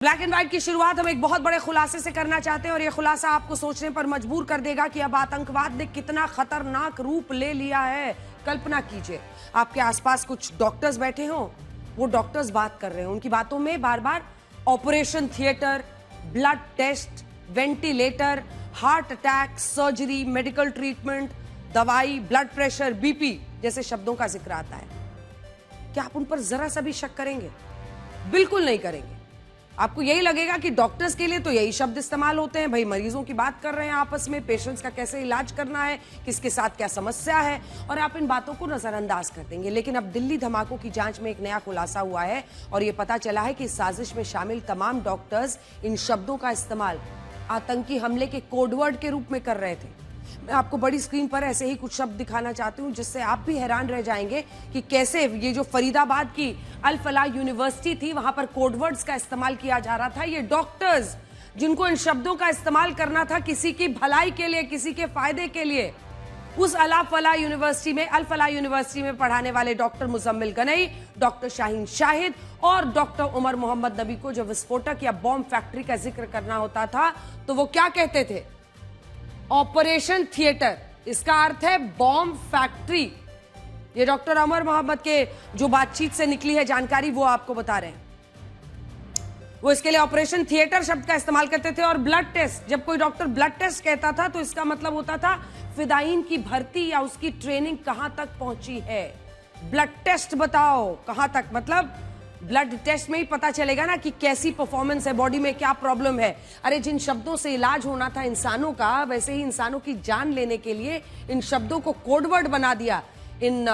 Black and white की शुरुआत हम एक बहुत बड़े खुलासे से करना चाहते हैं और यह खुलासा आपको सोचने पर मजबूर कर देगा कि अब आतंकवाद ने कितना खतरनाक रूप ले लिया है। कल्पना कीजिए आपके आसपास कुछ डॉक्टर्स बैठे हों, वो डॉक्टर्स बात कर रहे हैं, उनकी बातों में बार बार operation theatre, blood test, ventilator, heart attack, surgery, medical treatment, दवाई, ब्लड प्रेशर, बीपी जैसे शब्दों का जिक्र आता है। क्या आप उन पर जरा सा भी शक करेंगे? बिल्कुल नहीं करेंगे। आपको यही लगेगा कि डॉक्टर्स के लिए तो यही शब्द इस्तेमाल होते हैं, भाई मरीजों की बात कर रहे हैं आपस में, पेशेंट्स का कैसे इलाज करना है, किसके साथ क्या समस्या है, और आप इन बातों को नजरअंदाज कर देंगे। लेकिन अब दिल्ली धमाकों की जांच में एक नया खुलासा हुआ है और यह पता चला है कि इस साजिश में शामिल तमाम डॉक्टर्स इन शब्दों का इस्तेमाल आतंकी हमले के कोडवर्ड के रूप में कर रहे थे। मैं आपको बड़ी स्क्रीन पर ऐसे ही कुछ शब्द दिखाना चाहती हूं जिससे आप भी हैरान रह जाएंगे कि कैसे ये जो फरीदाबाद की अल फलाह यूनिवर्सिटी थी, वहां पर कोडवर्ड्स का इस्तेमाल किया जा रहा था। ये डॉक्टर्स जिनको इन शब्दों का इस्तेमाल करना था किसी की भलाई के लिए, किसी के फायदे के लिए, उस अल फलाह यूनिवर्सिटी में पढ़ाने वाले डॉक्टर मुजम्मिल गनई, डॉक्टर शाहीन शाहिद और डॉक्टर उमर मोहम्मद नबी को जब विस्फोटक या बॉम्ब फैक्ट्री का जिक्र करना होता था तो वो क्या कहते थे? Operation theatre. इसका अर्थ है बॉम्ब फैक्ट्री। ये डॉक्टर उमर मोहम्मद के जो बातचीत से निकली है जानकारी वो आपको बता रहे हैं। वो इसके लिए ऑपरेशन थिएटर शब्द का इस्तेमाल करते थे। और ब्लड टेस्ट, जब कोई डॉक्टर ब्लड टेस्ट कहता था तो इसका मतलब होता था फिदायीन की भर्ती या उसकी ट्रेनिंग कहां तक पहुंची है। ब्लड टेस्ट बताओ कहां तक, मतलब ब्लड टेस्ट में ही पता चलेगा ना कि कैसी परफॉर्मेंस है, बॉडी में क्या प्रॉब्लम है। अरे जिन शब्दों से इलाज होना था इंसानों का, वैसे ही इंसानों की जान लेने के लिए इन शब्दों को कोडवर्ड बना दिया इन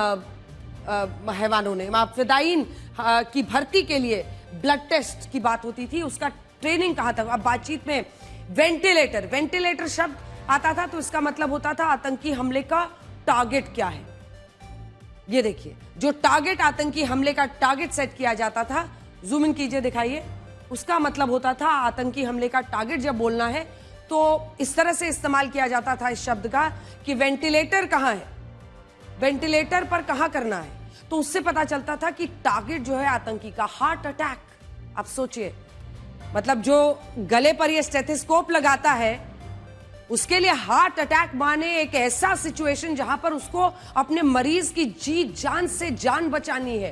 हैवानों ने। फिदायीन की भर्ती के लिए ब्लड टेस्ट की बात होती थी, उसका ट्रेनिंग कहां तक। अब बातचीत में वेंटिलेटर शब्द आता था तो इसका मतलब होता था आतंकी हमले का टारगेट क्या है। ये देखिए, जो टारगेट, आतंकी हमले का टारगेट सेट किया जाता था, जूम इन कीजिए, दिखाइए, उसका मतलब होता था आतंकी हमले का टारगेट जब बोलना है तो इस तरह से इस्तेमाल किया जाता था इस शब्द का कि वेंटिलेटर कहां है, वेंटिलेटर पर कहां करना है, तो उससे पता चलता था कि टारगेट जो है आतंकी का हार्ट अटैक। आप सोचिए, मतलब जो गले पर यह स्टेथोस्कोप लगाता है उसके लिए हार्ट अटैक माने एक ऐसा सिचुएशन जहां पर उसको अपने मरीज की जी जान से जान बचानी है,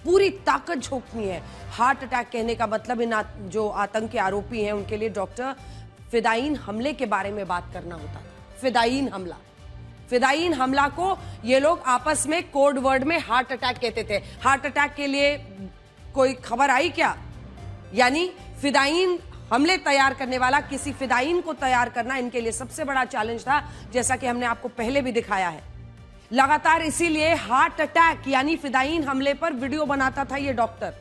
पूरी ताकत झोंकनी है। हार्ट अटैक कहने का मतलब इन जो आतंक के आरोपी हैं उनके लिए डॉक्टर फिदायीन हमले के बारे में बात करना होता था। फिदायीन हमला को ये लोग आपस में कोड वर्ड में हार्ट अटैक कहते थे। हार्ट अटैक के लिए कोई खबर आई क्या? यानी फिदायीन हमले तैयार करने वाला, किसी फिदायीन को तैयार करना इनके लिए सबसे बड़ा चैलेंज था, जैसा कि हमने आपको पहले भी दिखाया है। लगातार इसीलिए हार्ट अटैक यानी फिदायीन हमले पर वीडियो बनाता था ये डॉक्टर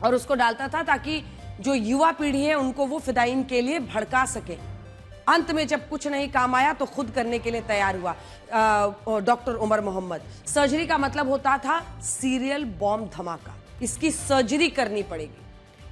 और उसको डालता था ताकि जो युवा पीढ़ी है उनको वो फिदायीन के लिए भड़का सके। अंत में जब कुछ नहीं काम आया तो खुद करने के लिए तैयार हुआ डॉक्टर उमर मोहम्मद। सर्जरी का मतलब होता था सीरियल बॉम्ब धमाका, इसकी सर्जरी करनी पड़ेगी,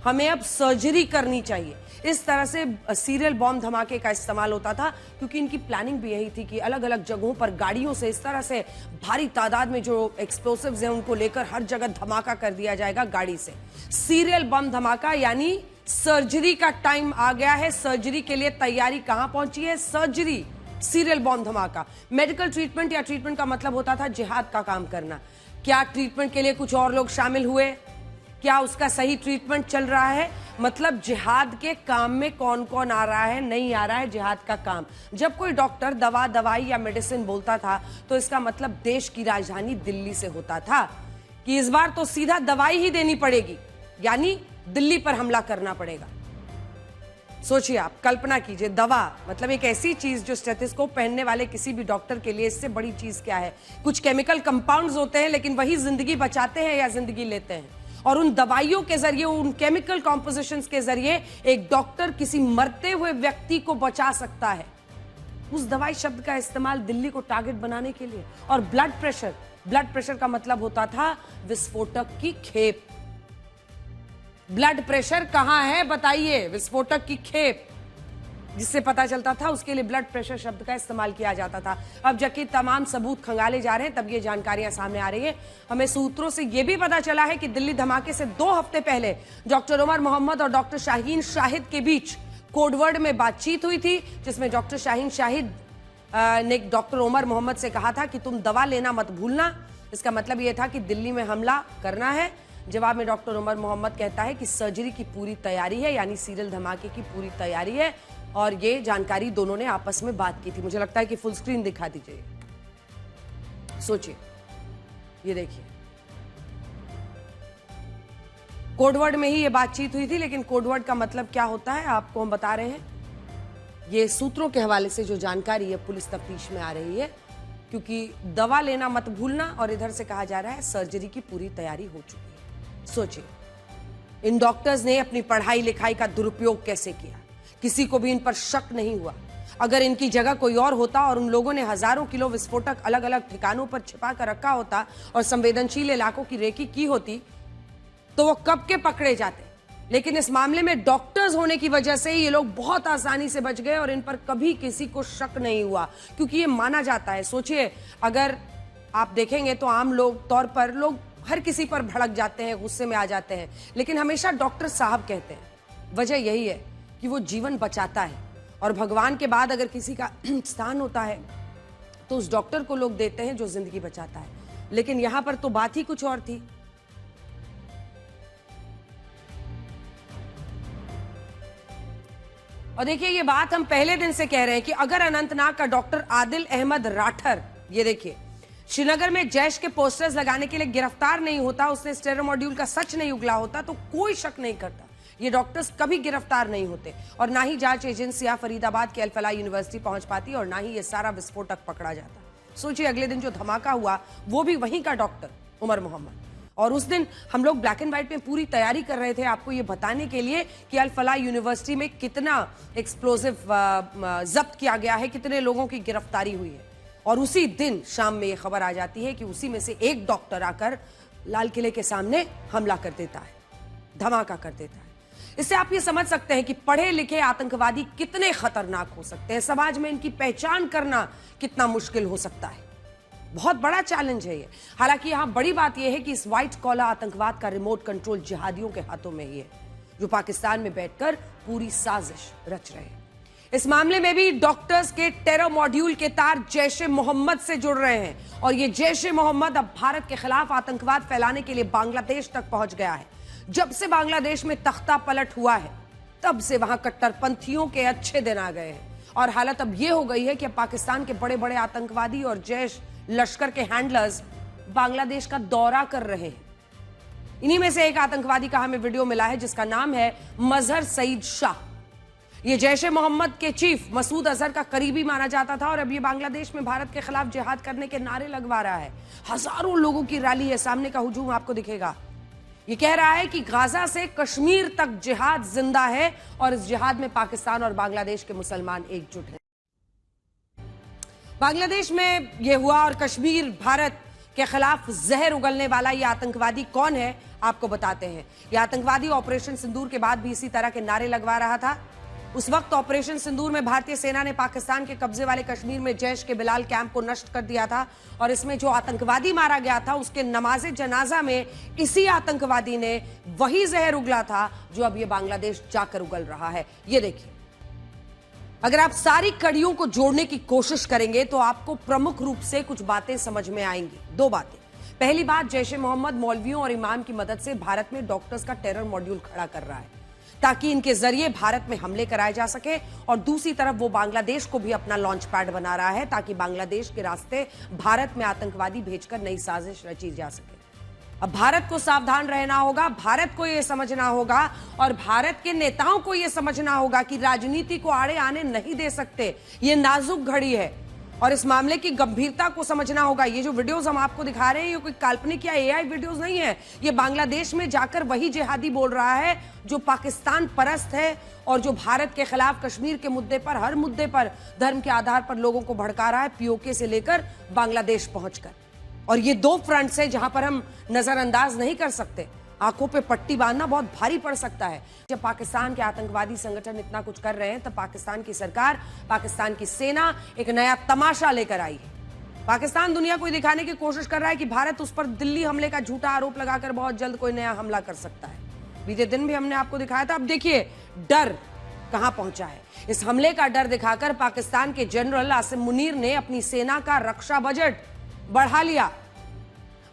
हमें अब सर्जरी करनी चाहिए। इस तरह से सीरियल बॉम्ब धमाके का इस्तेमाल होता था क्योंकि इनकी प्लानिंग भी यही थी कि अलग अलग जगहों पर गाड़ियों से इस तरह से भारी तादाद में जो एक्सप्लोसिव्स हैं उनको लेकर हर जगह धमाका कर दिया जाएगा गाड़ी से। सीरियल बॉम्ब धमाका यानी सर्जरी का टाइम आ गया है। सर्जरी के लिए तैयारी कहां पहुंची है? सर्जरी, सीरियल बॉम्ब धमाका। मेडिकल ट्रीटमेंट या ट्रीटमेंट का मतलब होता था जिहाद का काम करना। क्या ट्रीटमेंट के लिए कुछ और लोग शामिल हुए? क्या उसका सही ट्रीटमेंट चल रहा है? मतलब जिहाद के काम में कौन कौन आ रहा है, नहीं आ रहा है जिहाद का काम। जब कोई डॉक्टर दवाई या मेडिसिन बोलता था तो इसका मतलब देश की राजधानी दिल्ली से होता था कि इस बार तो सीधा दवाई ही देनी पड़ेगी, यानी दिल्ली पर हमला करना पड़ेगा। सोचिए आप, कल्पना कीजिए, दवा मतलब एक ऐसी चीज जो स्टेथोस्कोप पहनने वाले किसी भी डॉक्टर के लिए इससे बड़ी चीज क्या है। कुछ केमिकल कंपाउंड्स होते हैं लेकिन वही जिंदगी बचाते हैं या जिंदगी लेते हैं। और उन दवाइयों के जरिए, उन केमिकल कॉम्पोजिशंस के जरिए एक डॉक्टर किसी मरते हुए व्यक्ति को बचा सकता है। उस दवाई शब्द का इस्तेमाल दिल्ली को टारगेट बनाने के लिए। और ब्लड प्रेशर का मतलब होता था विस्फोटक की खेप। ब्लड प्रेशर कहां है बताइए? विस्फोटक की खेप। जिससे पता चलता था उसके लिए ब्लड प्रेशर शब्द का इस्तेमाल किया जाता था। अब जबकि तमाम सबूत खंगाले जा रहे हैं तब ये जानकारियां सामने आ रही है। हमें सूत्रों से यह भी पता चला है कि दिल्ली धमाके से 2 हफ्ते पहले डॉक्टर उमर मोहम्मद और डॉक्टर शाहीन शाहिद के बीच कोडवर्ड में बातचीत हुई थी, जिसमें डॉक्टर शाहीन शाहिद ने डॉक्टर उमर मोहम्मद से कहा था कि तुम दवा लेना मत भूलना। इसका मतलब यह था कि दिल्ली में हमला करना है। जवाब में डॉक्टर उमर मोहम्मद कहता है कि सर्जरी की पूरी तैयारी है, यानी सीरियल धमाके की पूरी तैयारी है। और ये जानकारी दोनों ने आपस में बात की थी। मुझे लगता है कि फुल स्क्रीन दिखा दीजिए, सोचिए, ये देखिए, कोडवर्ड में ही ये बातचीत हुई थी। लेकिन कोडवर्ड का मतलब क्या होता है आपको हम बता रहे हैं। ये सूत्रों के हवाले से जो जानकारी है पुलिस तफ्तीश में आ रही है, क्योंकि दवा लेना मत भूलना और इधर से कहा जा रहा है सर्जरी की पूरी तैयारी हो चुकी है। सोचिए, इन डॉक्टर्स ने अपनी पढ़ाई लिखाई का दुरुपयोग कैसे किया, किसी को भी इन पर शक नहीं हुआ। अगर इनकी जगह कोई और होता और उन लोगों ने हजारों किलो विस्फोटक अलग अलग ठिकानों पर छिपा कर रखा होता और संवेदनशील इलाकों की रेकी की होती तो वो कब के पकड़े जाते। लेकिन इस मामले में डॉक्टर्स होने की वजह से ये लोग बहुत आसानी से बच गए और इन पर कभी किसी को शक नहीं हुआ, क्योंकि ये माना जाता है। सोचिए, अगर आप देखेंगे तो आम लोग तौर पर लोग हर किसी पर भड़क जाते हैं, गुस्से में आ जाते हैं, लेकिन हमेशा डॉक्टर साहब कहते हैं। वजह यही है कि वो जीवन बचाता है और भगवान के बाद अगर किसी का स्थान होता है तो उस डॉक्टर को लोग देते हैं जो जिंदगी बचाता है। लेकिन यहां पर तो बात ही कुछ और थी। और देखिए, ये बात हम पहले दिन से कह रहे हैं कि अगर अनंतनाग का डॉक्टर आदिल अहमद राठर, ये देखिए, श्रीनगर में जैश के पोस्टर्स लगाने के लिए गिरफ्तार नहीं होता, उसने स्टेरो मॉड्यूल का सच नहीं उगला होता, तो कोई शक नहीं करता ये डॉक्टर्स कभी गिरफ्तार नहीं होते और ना ही जांच एजेंसियां फरीदाबाद के अल-फलाह यूनिवर्सिटी पहुंच पाती और ना ही ये सारा विस्फोटक पकड़ा जाता। सोचिए, अगले दिन जो धमाका हुआ वो भी वहीं का डॉक्टर उमर मोहम्मद। और उस दिन हम लोग ब्लैक एंड व्हाइट में पूरी तैयारी कर रहे थे आपको ये बताने के लिए कि अल-फलाह यूनिवर्सिटी में कितना एक्सप्लोजिव जब्त किया गया है, कितने लोगों की गिरफ्तारी हुई है। और उसी दिन शाम में ये खबर आ जाती है कि उसी में से एक डॉक्टर आकर लाल किले के सामने हमला कर देता है, धमाका कर देता है। इससे आप ये समझ सकते हैं कि पढ़े लिखे आतंकवादी कितने खतरनाक हो सकते हैं, समाज में इनकी पहचान करना कितना मुश्किल हो सकता है। बहुत बड़ा चैलेंज है ये। हालांकि यहां बड़ी बात यह है कि इस व्हाइट कॉलर आतंकवाद का रिमोट कंट्रोल जिहादियों के हाथों में ही है, जो पाकिस्तान में बैठकर पूरी साजिश रच रहे हैं। इस मामले में भी डॉक्टर्स के टेरर मॉड्यूल के तार जैश ए मोहम्मद से जुड़ रहे हैं और ये जैश ए मोहम्मद अब भारत के खिलाफ आतंकवाद फैलाने के लिए बांग्लादेश तक पहुंच गया है। जब से बांग्लादेश में तख्ता पलट हुआ है तब से वहां कट्टरपंथियों के अच्छे दिन आ गए हैं और हालत अब यह हो गई है कि पाकिस्तान के बड़े बड़े आतंकवादी और जैश लश्कर के हैंडलर्स बांग्लादेश का दौरा कर रहे हैं। इन्हीं में से एक आतंकवादी का हमें वीडियो मिला है जिसका नाम है मजहर सईद शाह। ये जैश ए मोहम्मद के चीफ मसूद अजहर का करीबी माना जाता था और अब ये बांग्लादेश में भारत के खिलाफ जिहाद करने के नारे लगवा रहा है। हजारों लोगों की रैली है, सामने का हुजूम आपको दिखेगा। ये कह रहा है कि गाजा से कश्मीर तक जिहाद जिंदा है और इस जिहाद में पाकिस्तान और बांग्लादेश के मुसलमान एकजुट हैं। बांग्लादेश में यह हुआ और कश्मीर भारत के खिलाफ जहर उगलने वाला ये आतंकवादी कौन है आपको बताते हैं। यह आतंकवादी ऑपरेशन सिंदूर के बाद भी इसी तरह के नारे लगवा रहा था। उस वक्त ऑपरेशन सिंदूर में भारतीय सेना ने पाकिस्तान के कब्जे वाले कश्मीर में जैश के बिलाल कैंप को नष्ट कर दिया था और इसमें जो आतंकवादी मारा गया था उसके नमाजे जनाजा में इसी आतंकवादी ने वही जहर उगला था जो अब ये बांग्लादेश जाकर उगल रहा है। ये देखिए, अगर आप सारी कड़ियों को जोड़ने की कोशिश करेंगे तो आपको प्रमुख रूप से कुछ बातें समझ में आएंगी। 2 बातें। पहली बात, जैश ए मोहम्मद मौलवियों और इमाम की मदद से भारत में डॉक्टर्स का टेरर मॉड्यूल खड़ा कर रहा है ताकि इनके जरिए भारत में हमले कराए जा सके और दूसरी तरफ वो बांग्लादेश को भी अपना लॉन्च पैड बना रहा है ताकि बांग्लादेश के रास्ते भारत में आतंकवादी भेजकर नई साजिश रची जा सके। अब भारत को सावधान रहना होगा, भारत को यह समझना होगा और भारत के नेताओं को यह समझना होगा कि राजनीति को आड़े आने नहीं दे सकते। ये नाजुक घड़ी है और इस मामले की गंभीरता को समझना होगा। ये जो वीडियोस हम आपको दिखा रहे हैं ये कोई काल्पनिक या एआई वीडियोस नहीं है। ये बांग्लादेश में जाकर वही जिहादी बोल रहा है जो पाकिस्तान परस्त है और जो भारत के खिलाफ कश्मीर के मुद्दे पर, हर मुद्दे पर धर्म के आधार पर लोगों को भड़का रहा है, पीओके से लेकर बांग्लादेश पहुंचकर। और ये 2 फ्रंट्स है जहां पर हम नजरअंदाज नहीं कर सकते। आंखों पे पट्टी बांधना बहुत भारी पड़ सकता है। जब पाकिस्तान के आतंकवादी संगठन इतना कुछ कर रहे हैं, तब पाकिस्तान की सरकार, पाकिस्तान की सेना एक नया तमाशा लेकर आई है। पाकिस्तान दुनिया को दिखाने की कोशिश कर रहा है कि भारत उस पर दिल्ली हमले का झूठा आरोप लगाकर बहुत जल्द कोई नया हमला कर सकता है। बीते दिन भी हमने आपको दिखाया था। अब देखिए डर कहां पहुंचा है। इस हमले का डर दिखाकर पाकिस्तान के जनरल आसिम मुनीर ने अपनी सेना का रक्षा बजट बढ़ा लिया।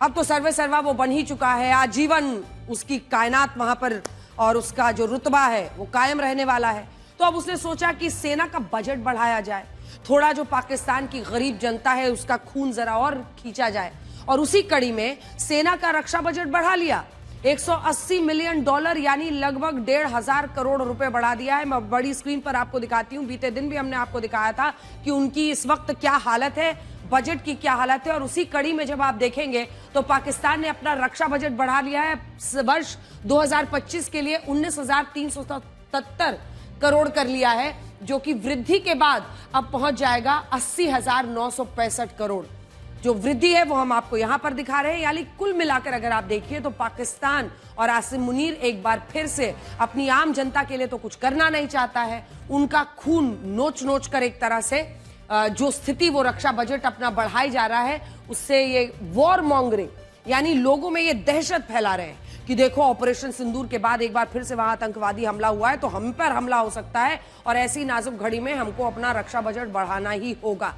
अब तो सर्वे सर्वा वो बन ही चुका है, आजीवन उसकी कायनात वहां पर और उसका जो रुतबा है वो कायम रहने वाला है। तो अब उसने सोचा कि सेना का बजट बढ़ाया जाए, थोड़ा जो पाकिस्तान की गरीब जनता है उसका खून जरा और खींचा जाए, और उसी कड़ी में सेना का रक्षा बजट बढ़ा लिया। $180 मिलियन यानी लगभग 1,500 करोड़ रुपए बढ़ा दिया है। मैं बड़ी स्क्रीन पर आपको दिखाती हूं। बीते दिन भी हमने आपको दिखाया था कि उनकी इस वक्त क्या हालत है, बजट की क्या हालत है, और उसी कड़ी में जब आप देखेंगे तो पाकिस्तान ने अपना रक्षा बजट बढ़ा लिया है। वर्ष 2025 के लिए 19,377 करोड़ कर लिया है, जो कि वृद्धि के बाद अब पहुंच जाएगा 80,965 करोड़। जो वृद्धि है वो हम आपको यहां पर दिखा रहे हैं। यानी कुल मिलाकर अगर आप देखिए तो पाकिस्तान और आसिम मुनीर एक बार फिर से अपनी आम जनता के लिए तो कुछ करना नहीं चाहता है। उनका खून नोच नोच कर एक तरह से जो स्थिति वो रक्षा बजट अपना बढ़ाई जा रहा है, उससे ये वॉर मॉन्गरिंग, यानी लोगों में ये दहशत फैला रहे हैं कि देखो ऑपरेशन सिंदूर के बाद एक बार फिर से वहां आतंकवादी हमला हुआ है तो हम पर हमला हो सकता है, और ऐसी नाजुक घड़ी में हमको अपना रक्षा बजट बढ़ाना ही होगा।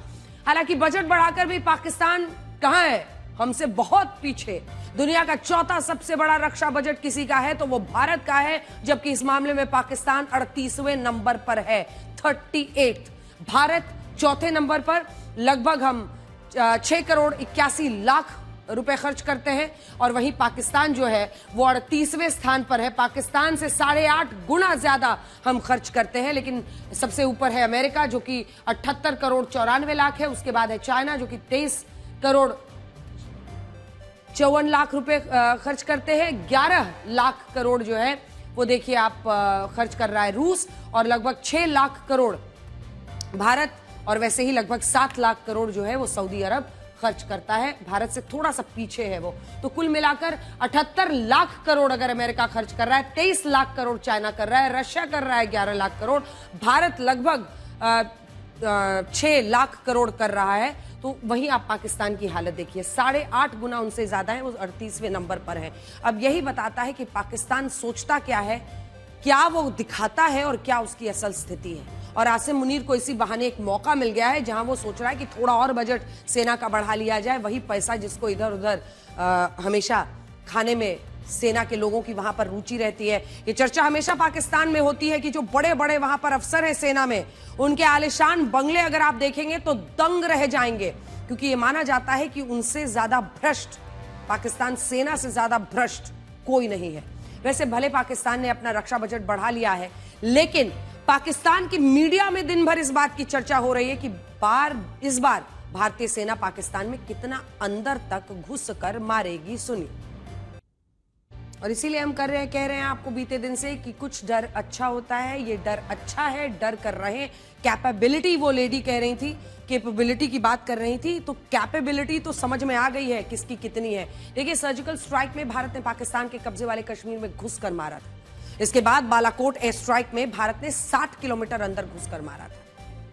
हालांकि बजट बढ़ाकर भी पाकिस्तान कहां है, हमसे बहुत पीछे। दुनिया का चौथा सबसे बड़ा रक्षा बजट किसी का है तो वो भारत का है, जबकि इस मामले में पाकिस्तान 38वें नंबर पर है, 38। भारत चौथे नंबर पर, लगभग हम 6 करोड़ 81 लाख रुपए खर्च करते हैं, और वहीं पाकिस्तान जो है वो 38वें स्थान पर है। पाकिस्तान से 8.5 गुना ज्यादा हम खर्च करते हैं। लेकिन सबसे ऊपर है अमेरिका जो कि 78 करोड़ 94 लाख है। उसके बाद है चाइना जो कि 23 करोड़ 54 लाख रुपए खर्च करते हैं। 11 लाख करोड़ जो है वो देखिए आप खर्च कर रहा है रूस, और लगभग 6 लाख करोड़ भारत, और वैसे ही लगभग 7 लाख करोड़ जो है वो सऊदी अरब खर्च करता है। भारत से थोड़ा सा पीछे है वो। तो कुल मिलाकर 78 लाख करोड़ अगर अमेरिका खर्च कर रहा है, 23 लाख करोड़ चाइना कर रहा है, रशिया कर रहा है 11 लाख करोड़, भारत लगभग 6 लाख करोड़ कर रहा है। तो वहीं आप पाकिस्तान की हालत देखिए, 8.5 गुना उनसे ज्यादा है, वो 38वें नंबर पर है। अब यही बताता है कि पाकिस्तान सोचता क्या है, क्या वो दिखाता है और क्या उसकी असल स्थिति है। और आसिम मुनीर को इसी बहाने एक मौका मिल गया है जहां वो सोच रहा है कि थोड़ा और बजट सेना का बढ़ा लिया जाए। वही पैसा जिसको इधर उधर हमेशा खाने में सेना के लोगों की वहां पर रुचि रहती है। ये चर्चा हमेशा पाकिस्तान में होती है कि जो बड़े बड़े वहां पर अफसर हैं सेना में, उनके आलिशान बंगले अगर आप देखेंगे तो दंग रह जाएंगे, क्योंकि ये माना जाता है कि उनसे ज्यादा भ्रष्ट, पाकिस्तान सेना से ज्यादा भ्रष्ट कोई नहीं है। वैसे भले पाकिस्तान ने अपना रक्षा बजट बढ़ा लिया है, लेकिन पाकिस्तान की मीडिया में दिन भर इस बात की चर्चा हो रही है कि इस बार भारतीय सेना पाकिस्तान में कितना अंदर तक घुस कर मारेगी। सुनिए। और इसीलिए हम कह रहे हैं आपको बीते दिन से कि कुछ डर अच्छा होता है, ये डर अच्छा है, डर कर रहे हैं। कैपेबिलिटी वो लेडी कह रही थी, कैपेबिलिटी की बात कर रही थी, तो कैपेबिलिटी तो समझ में आ गई है किसकी कितनी है। देखिए, सर्जिकल स्ट्राइक में भारत ने पाकिस्तान के कब्जे वाले कश्मीर में घुसकर मारा था। इसके बाद बालाकोट एयर स्ट्राइक में भारत ने 60 किलोमीटर अंदर घुसकर मारा था।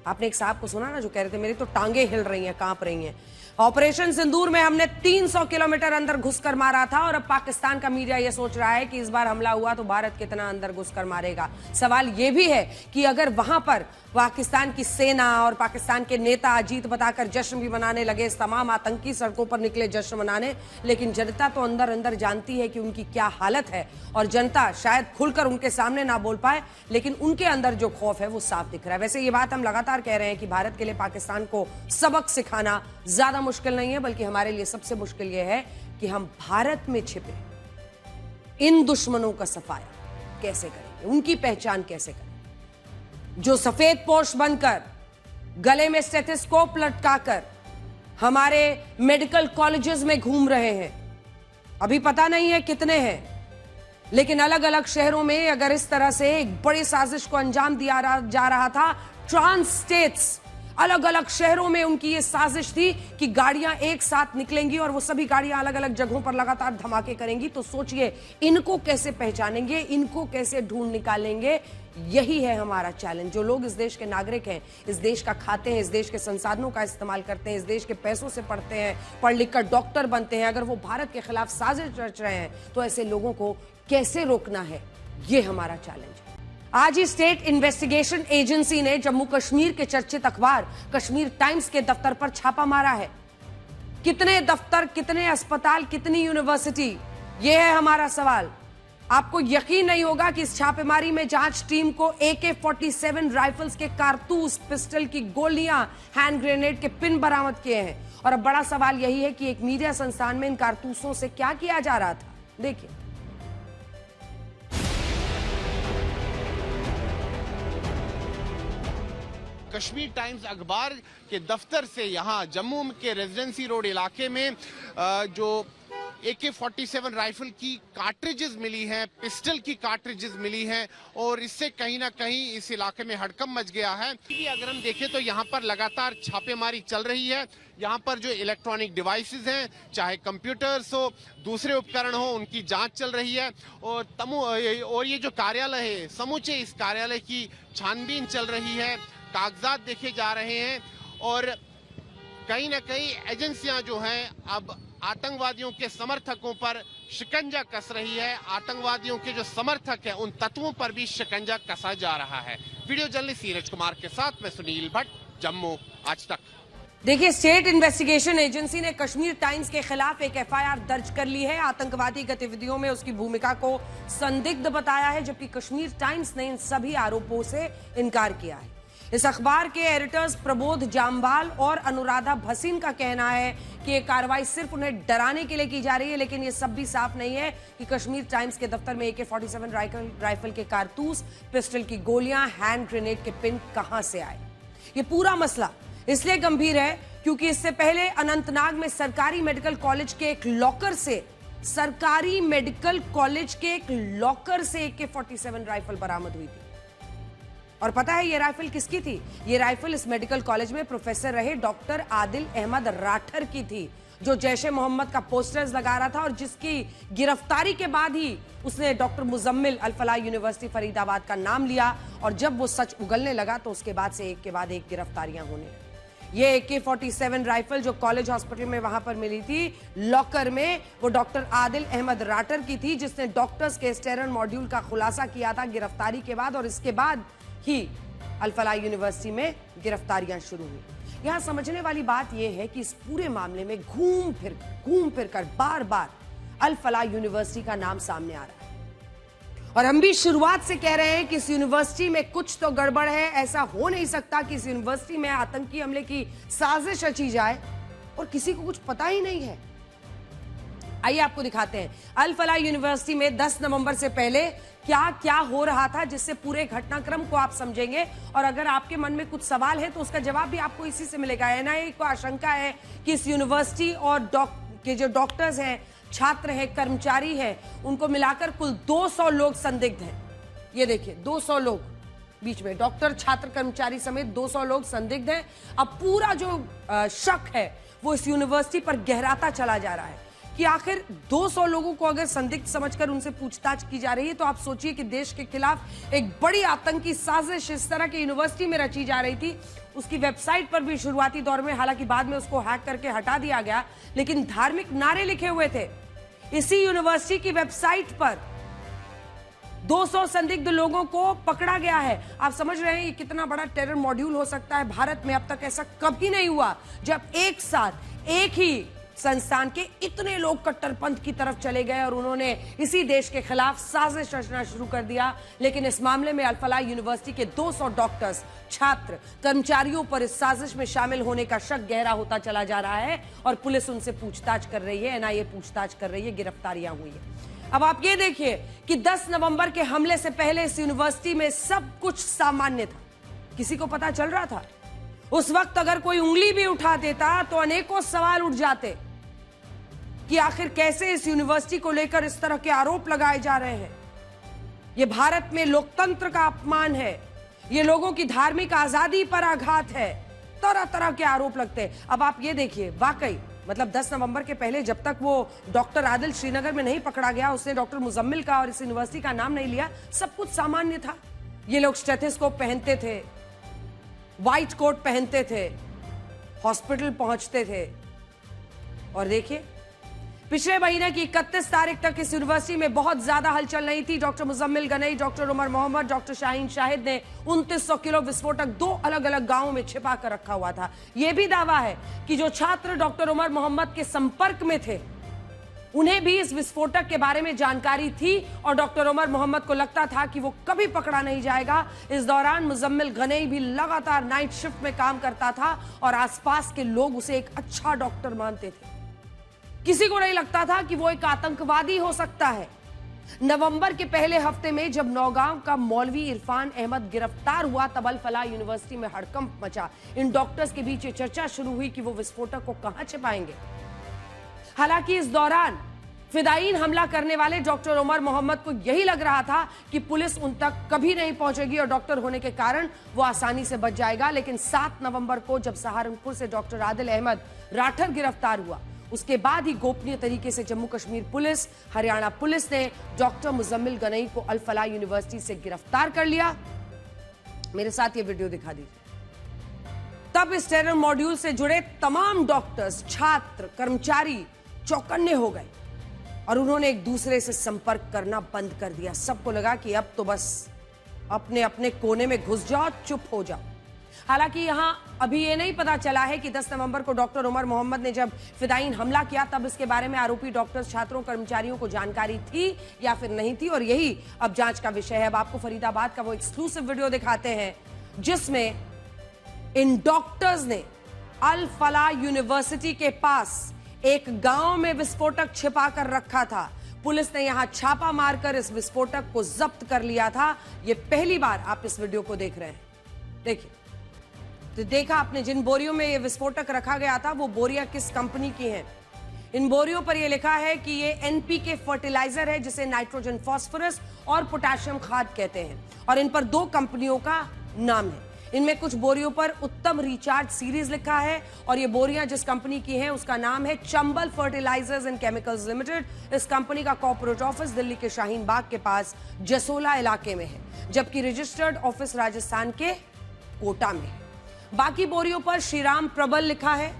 आपने एक साहब को सुना ना जो कह रहे थे मेरी तो टांगे हिल रही हैं, कांप रही हैं। ऑपरेशन सिंदूर में हमने 300 किलोमीटर अंदर घुसकर मारा था, और अब पाकिस्तान का मीडिया यह सोच रहा है कि इस बार हमला हुआ तो भारत कितना अंदर घुसकर मारेगा। सवाल यह भी है कि अगर वहां पर पाकिस्तान की सेना और पाकिस्तान के नेता जीत बताकर जश्न भी मनाने लगे, तमाम आतंकी सड़कों पर निकले जश्न मनाने, लेकिन जनता तो अंदर अंदर जानती है कि उनकी क्या हालत है, और जनता शायद खुलकर उनके सामने ना बोल पाए, लेकिन उनके अंदर जो खौफ है वो साफ दिख रहा है। वैसे ये बात हम लगातार कह रहे हैं कि भारत के लिए पाकिस्तान को सबक सिखाना ज्यादा मुश्किल नहीं है, बल्कि हमारे लिए सबसे मुश्किल यह है कि हम भारत में छिपे इन दुश्मनों का सफाया कैसे करेंगे, उनकी पहचान कैसे करें। जो सफेद पोश बनकर, गले में स्टेथोस्कोप लटकाकर हमारे मेडिकल कॉलेजेस में घूम रहे हैं, अभी पता नहीं है कितने हैं, लेकिन अलग अलग शहरों में अगर इस तरह से एक बड़ी साजिश को अंजाम दिया जा रहा था, ट्रांस स्टेट्स अलग अलग शहरों में उनकी ये साजिश थी कि गाड़ियां एक साथ निकलेंगी और वो सभी गाड़ियां अलग अलग जगहों पर लगातार धमाके करेंगी। तो सोचिए इनको कैसे पहचानेंगे, इनको कैसे ढूंढ निकालेंगे। यही है हमारा चैलेंज। जो लोग इस देश के नागरिक हैं, इस देश का खाते हैं, इस देश के संसाधनों का इस्तेमाल करते हैं, इस देश के पैसों से पढ़ते हैं, पढ़ लिख कर डॉक्टर बनते हैं, अगर वो भारत के खिलाफ साजिश रच रहे हैं तो ऐसे लोगों को कैसे रोकना है, ये हमारा चैलेंज है। आज ही स्टेट इन्वेस्टिगेशन एजेंसी ने जम्मू कश्मीर के चर्चित अखबार कश्मीर टाइम्स के दफ्तर पर छापा मारा है। कितने दफ्तर, कितने अस्पताल, कितनी यूनिवर्सिटी, यह है हमारा सवाल। आपको यकीन नहीं होगा कि इस छापेमारी में जांच टीम को AK-47 राइफल्स के कारतूस, पिस्टल की गोलियां, हैंड ग्रेनेड के पिन बरामद किए हैं। और अब बड़ा सवाल यही है कि एक मीडिया संस्थान में इन कारतूसों से क्या किया जा रहा था, देखिए। कश्मीर टाइम्स अखबार के दफ्तर से यहाँ जम्मू के रेजिडेंसी रोड इलाके में जो AK-47 राइफल की कार्ट्रिजेस मिली हैं, पिस्टल की कार्ट्रिजेस मिली हैं और इससे कहीं ना कहीं इस इलाके में हड़कंप मच गया है। अगर हम देखें तो यहाँ पर लगातार छापेमारी चल रही है। यहाँ पर जो इलेक्ट्रॉनिक डिवाइसेस हैं, चाहे कंप्यूटर्स हो, दूसरे उपकरण हो, उनकी जांच चल रही है और ये जो कार्यालय है, समूचे इस कार्यालय की छानबीन चल रही है, कागजात देखे जा रहे हैं और कहीं ना कहीं एजेंसियां जो हैं अब आतंकवादियों के समर्थकों पर शिकंजा कस रही है। आतंकवादियों के जो समर्थक हैं उन तत्वों पर भी शिकंजा कसा जा रहा है। वीडियो जर्नलिस्ट नीरज कुमार के साथ मैं सुनील भट्ट, जम्मू, आज तक। देखिए, स्टेट इन्वेस्टिगेशन एजेंसी ने कश्मीर टाइम्स के खिलाफ एक FIR दर्ज कर ली है। आतंकवादी गतिविधियों में उसकी भूमिका को संदिग्ध बताया है, जबकि कश्मीर टाइम्स ने इन सभी आरोपों से इनकार किया है। इस अखबार के एडिटर्स प्रबोध जामवाल और अनुराधा भसीन का कहना है कि ये कार्रवाई सिर्फ उन्हें डराने के लिए की जा रही है, लेकिन ये सब भी साफ नहीं है कि कश्मीर टाइम्स के दफ्तर में AK-47 राइफल के कारतूस, पिस्टल की गोलियां, हैंड ग्रेनेड के पिन कहां से आए। ये पूरा मसला इसलिए गंभीर है क्योंकि इससे पहले अनंतनाग में सरकारी मेडिकल कॉलेज के एक लॉकर से AK-47 राइफल बरामद हुई थी। और पता है ये राइफल किसकी थी? ये राइफल इस मेडिकल कॉलेज में प्रोफेसर रहे डॉक्टर आदिल अहमद राठर की थी, जो जैशे मोहम्मद का पोस्टर्स लगा रहा था और जिसकी गिरफ्तारी के बाद ही उसने डॉक्टर मुजम्मिल अल फलाह यूनिवर्सिटी फरीदाबाद का नाम लिया। और जब वो सच उगलने लगा तो उसके बाद से एक के बाद एक गिरफ्तारियां होने लगी। ये AK-47 राइफल जो कॉलेज हॉस्पिटल में वहां पर मिली थी लॉकर में, वो डॉक्टर आदिल अहमद राठर की थी, जिसने डॉक्टर्स के स्टेरन मॉड्यूल का खुलासा किया था गिरफ्तारी के बाद। और इसके बाद ही अल फलाह यूनिवर्सिटी में गिरफ्तारियां शुरू हुई। यहां समझने वाली बात यह है कि इस पूरे मामले में घूम फिर कर बार बार अल फलाह यूनिवर्सिटी का नाम सामने आ रहा है। और हम भी शुरुआत से कह रहे हैं कि इस यूनिवर्सिटी में कुछ तो गड़बड़ है। ऐसा हो नहीं सकता कि इस यूनिवर्सिटी में आतंकी हमले की साजिश रची जाए और किसी को कुछ पता ही नहीं है। आइए आपको दिखाते हैं अल फलाह यूनिवर्सिटी में 10 नवंबर से पहले क्या क्या हो रहा था, जिससे पूरे घटनाक्रम को आप समझेंगे। और अगर आपके मन में कुछ सवाल है तो उसका जवाब भी आपको इसी से मिलेगा। NIA को आशंका है कि इस यूनिवर्सिटी और के जो डॉक्टर्स हैं, छात्र हैं, कर्मचारी हैं, उनको मिलाकर कुल 200 लोग संदिग्ध हैं। ये देखिए 200 लोग, बीच में डॉक्टर, छात्र, कर्मचारी समेत 200 लोग संदिग्ध हैं। अब पूरा जो शक है वो इस यूनिवर्सिटी पर गहराता चला जा रहा है कि आखिर 200 लोगों को अगर संदिग्ध समझकर उनसे पूछताछ की जा रही है तो आप सोचिए कि देश के खिलाफ एक बड़ी आतंकी साजिश इस तरह की यूनिवर्सिटी में रची जा रही थी। उसकी वेबसाइट पर भी शुरुआती दौर में, हालांकि बाद में उसको हैक करके हटा दिया गया, लेकिन धार्मिक नारे लिखे हुए थे। इसी यूनिवर्सिटी की वेबसाइट पर 200 संदिग्ध लोगों को पकड़ा गया है। आप समझ रहे हैं ये कितना बड़ा टेरर मॉड्यूल हो सकता है। भारत में अब तक ऐसा कभी नहीं हुआ जब एक साथ एक ही संस्थान के इतने लोग कट्टरपंथ की तरफ चले गए और उन्होंने इसी देश के खिलाफ साजिश रचना शुरू कर दिया। लेकिन इस मामले में अल फलाह यूनिवर्सिटी के 200 डॉक्टर्स, छात्र, कर्मचारियों पर इस साजिश में शामिल होने का शक गहरा होता चला जा रहा है और पुलिस उनसे पूछताछ कर रही है, NIA पूछताछ कर रही है, गिरफ्तारियां हुई है। अब आप ये देखिए कि 10 नवंबर के हमले से पहले इस यूनिवर्सिटी में सब कुछ सामान्य था, किसी को पता चल रहा था। उस वक्त अगर कोई उंगली भी उठा देता तो अनेकों सवाल उठ जाते कि आखिर कैसे इस यूनिवर्सिटी को लेकर इस तरह के आरोप लगाए जा रहे हैं। यह भारत में लोकतंत्र का अपमान है, यह लोगों की धार्मिक आजादी पर आघात है, तरह तरह के आरोप लगते हैं। अब आप ये देखिए, वाकई मतलब 10 नवंबर के पहले जब तक वो डॉक्टर आदिल श्रीनगर में नहीं पकड़ा गया, उसने डॉक्टर मुजम्मिल का और इस यूनिवर्सिटी का नाम नहीं लिया, सब कुछ सामान्य था। ये लोग स्टेथोस्कोप पहनते थे, व्हाइट कोट पहनते थे, हॉस्पिटल पहुंचते थे। और देखिए, पिछले महीने की 31 तारीख तक इस यूनिवर्सिटी में बहुत ज्यादा हलचल नहीं थी। Doctor Muzammil Ganai, doctor Umar Mohammad, doctor Shaheen Shahid ने 2900 किलो विस्फोटक 2 अलग अलग गांवों में छिपा कर रखा हुआ था। यह भी दावा है कि जो छात्र डॉक्टर उमर मोहम्मद के संपर्क में थे, उन्हें भी इस विस्फोटक के बारे में जानकारी थी और डॉक्टर उमर मोहम्मद को लगता था कि वो कभी पकड़ा नहीं जाएगा। इस दौरान मुजम्मिल गनई भी लगातार नाइट शिफ्ट में काम करता था और आसपास के लोग उसे एक अच्छा डॉक्टर मानते थे। किसी को नहीं लगता था कि वो एक आतंकवादी हो सकता है। नवंबर के पहले हफ्ते में जब नौगांव का मौलवी इरफान अहमद गिरफ्तार हुआ, तब अल फलाह यूनिवर्सिटी में हड़कंप मचा। इन डॉक्टर्स के बीच ये चर्चा शुरू हुई कि वो विस्फोटक को कहां छिपाएंगे। हालांकि इस दौरान फिदायीन हमला करने वाले डॉक्टर उमर मोहम्मद को यही लग रहा था कि पुलिस उन तक कभी नहीं पहुंचेगी और डॉक्टर होने के कारण वो आसानी से बच जाएगा। लेकिन 7 नवंबर को जब सहारनपुर से डॉक्टर आदिल अहमद राठर गिरफ्तार हुआ, उसके बाद ही गोपनीय तरीके से जम्मू कश्मीर पुलिस, हरियाणा पुलिस ने डॉक्टर मुजम्मिल गनई को अल फलाह यूनिवर्सिटी से गिरफ्तार कर लिया। मेरे साथ ये वीडियो दिखा दीजिए। तब इस टेरर मॉड्यूल से जुड़े तमाम डॉक्टर्स, छात्र, कर्मचारी चौकन्ने हो गए और उन्होंने एक दूसरे से संपर्क करना बंद कर दिया। सबको लगा कि अब तो बस अपने अपने कोने में घुस जाओ, चुप हो जाओ। हालांकि यहां अभी ये नहीं पता चला है कि 10 नवंबर को डॉक्टर उमर मोहम्मद ने जब फिदायीन हमला किया, तब इसके बारे में आरोपी डॉक्टर्स, छात्रों, कर्मचारियों को जानकारी थी या फिर नहीं थी, और यही अब जांच का विषय है। अब आपको फरीदाबाद का वो एक्सक्लूसिव वीडियो दिखाते हैं जिसमें इन डॉक्टर्स ने अल फलाह यूनिवर्सिटी के पास एक गांव में विस्फोटक छिपा कर रखा था। पुलिस ने यहां छापा मारकर इस विस्फोटक को जब्त कर लिया था। यह पहली बार आप इस वीडियो को देख रहे हैं। देखिए, तो देखा आपने, जिन बोरियों में यह विस्फोटक रखा गया था वो बोरियां किस कंपनी की हैं। इन बोरियों पर यह लिखा है कि ये एनपीके फर्टिलाइजर है, जिसे नाइट्रोजन फॉस्फोरस और पोटेशियम खाद कहते हैं, और इन पर 2 कंपनियों का नाम है। इनमें कुछ बोरियों पर उत्तम रिचार्ज सीरीज लिखा है और ये बोरियां जिस कंपनी की हैं उसका नाम है Chambal fertilisers and chemicals limited. इस कंपनी का कॉर्पोरेट ऑफिस दिल्ली के शाहीन बाग के पास जसोला इलाके में है, जबकि रजिस्टर्ड ऑफिस राजस्थान के कोटा में है। बाकी बोरियों पर श्रीराम प्रबल लिखा है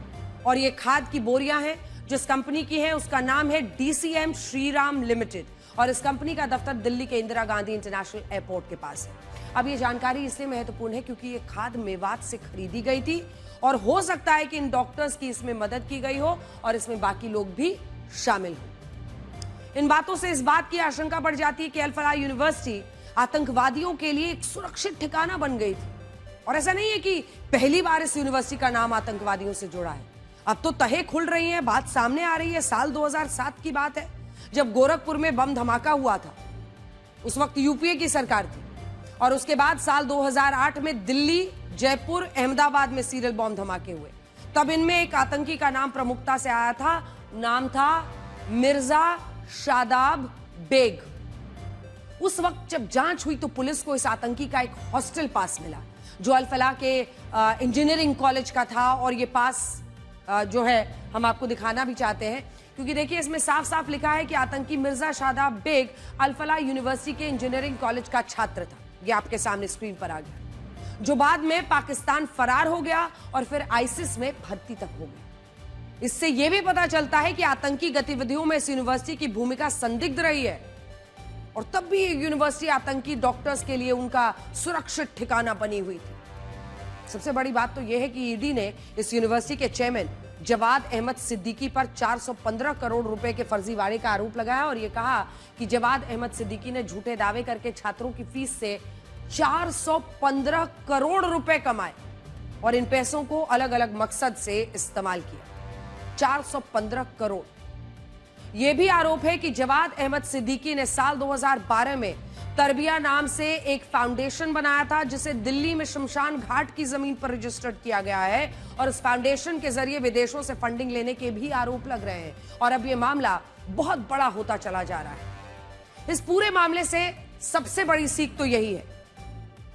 और ये खाद की बोरियां हैं। जिस कंपनी की है उसका नाम है डीसीएम श्रीराम लिमिटेड और इस कंपनी का दफ्तर दिल्ली के इंदिरा गांधी इंटरनेशनल एयरपोर्ट के पास है। अब ये जानकारी इसलिए महत्वपूर्ण है क्योंकि ये खाद मेवात से खरीदी गई थी और हो सकता है कि इन डॉक्टर्स की इसमें मदद की गई हो और इसमें बाकी लोग भी शामिल हो। इन बातों से इस बात की आशंका बढ़ जाती है कि अल फलाह यूनिवर्सिटी आतंकवादियों के लिए एक सुरक्षित ठिकाना बन गई थी। और ऐसा नहीं है कि पहली बार इस यूनिवर्सिटी का नाम आतंकवादियों से जुड़ा है। अब तो तहे खुल रही है, बात सामने आ रही है। साल 2007 की बात है जब गोरखपुर में बम धमाका हुआ था। उस वक्त यूपीए की सरकार थी और उसके बाद साल 2008 में दिल्ली, जयपुर, अहमदाबाद में सीरियल बम धमाके हुए। तब इनमें एक आतंकी का नाम प्रमुखता से आया था। नाम था मिर्जा शादाब बेग। उस वक्त जब जांच हुई तो पुलिस को इस आतंकी का एक हॉस्टल पास मिला जो अल फलाह के इंजीनियरिंग कॉलेज का था। और ये पास जो है हम आपको दिखाना भी चाहते हैं क्योंकि देखिए इसमें साफ साफ लिखा है कि आतंकी मिर्जा शादाब बेग अल फलाह यूनिवर्सिटी के इंजीनियरिंग कॉलेज का छात्र था। ये आपके सामने स्क्रीन पर आ गया, जो बाद में पाकिस्तान फरार हो गया और फिर आईसिस में भर्ती तक हो गया। इससे यह भी पता चलता है कि आतंकी गतिविधियों में इस यूनिवर्सिटी की भूमिका संदिग्ध रही है और तब भी यूनिवर्सिटी आतंकी डॉक्टर्स के लिए उनका सुरक्षित ठिकाना बनी हुई थी। सबसे बड़ी बात तो यह है कि ईडी ने इस यूनिवर्सिटी के चेयरमैन जवाद अहमद सिद्दीकी पर 415 करोड़ रुपए के फर्जीवाड़े का आरोप लगाया और यह कहा कि जवाद अहमद सिद्दीकी ने झूठे दावे करके छात्रों की फीस से 415 करोड़ रुपए कमाए और इन पैसों को अलग अलग मकसद से इस्तेमाल किया। 415 करोड़। यह भी आरोप है कि जवाद अहमद सिद्दीकी ने साल 2012 में तरबिया नाम से एक फाउंडेशन बनाया था जिसे दिल्ली में शमशान घाट की जमीन पर रजिस्टर्ड किया गया है और इस फाउंडेशन के जरिए विदेशों से फंडिंग लेने के भी आरोप लग रहे हैं और अब यह मामला बहुत बड़ा होता चला जा रहा है। इस पूरे मामले से सबसे बड़ी सीख तो यही है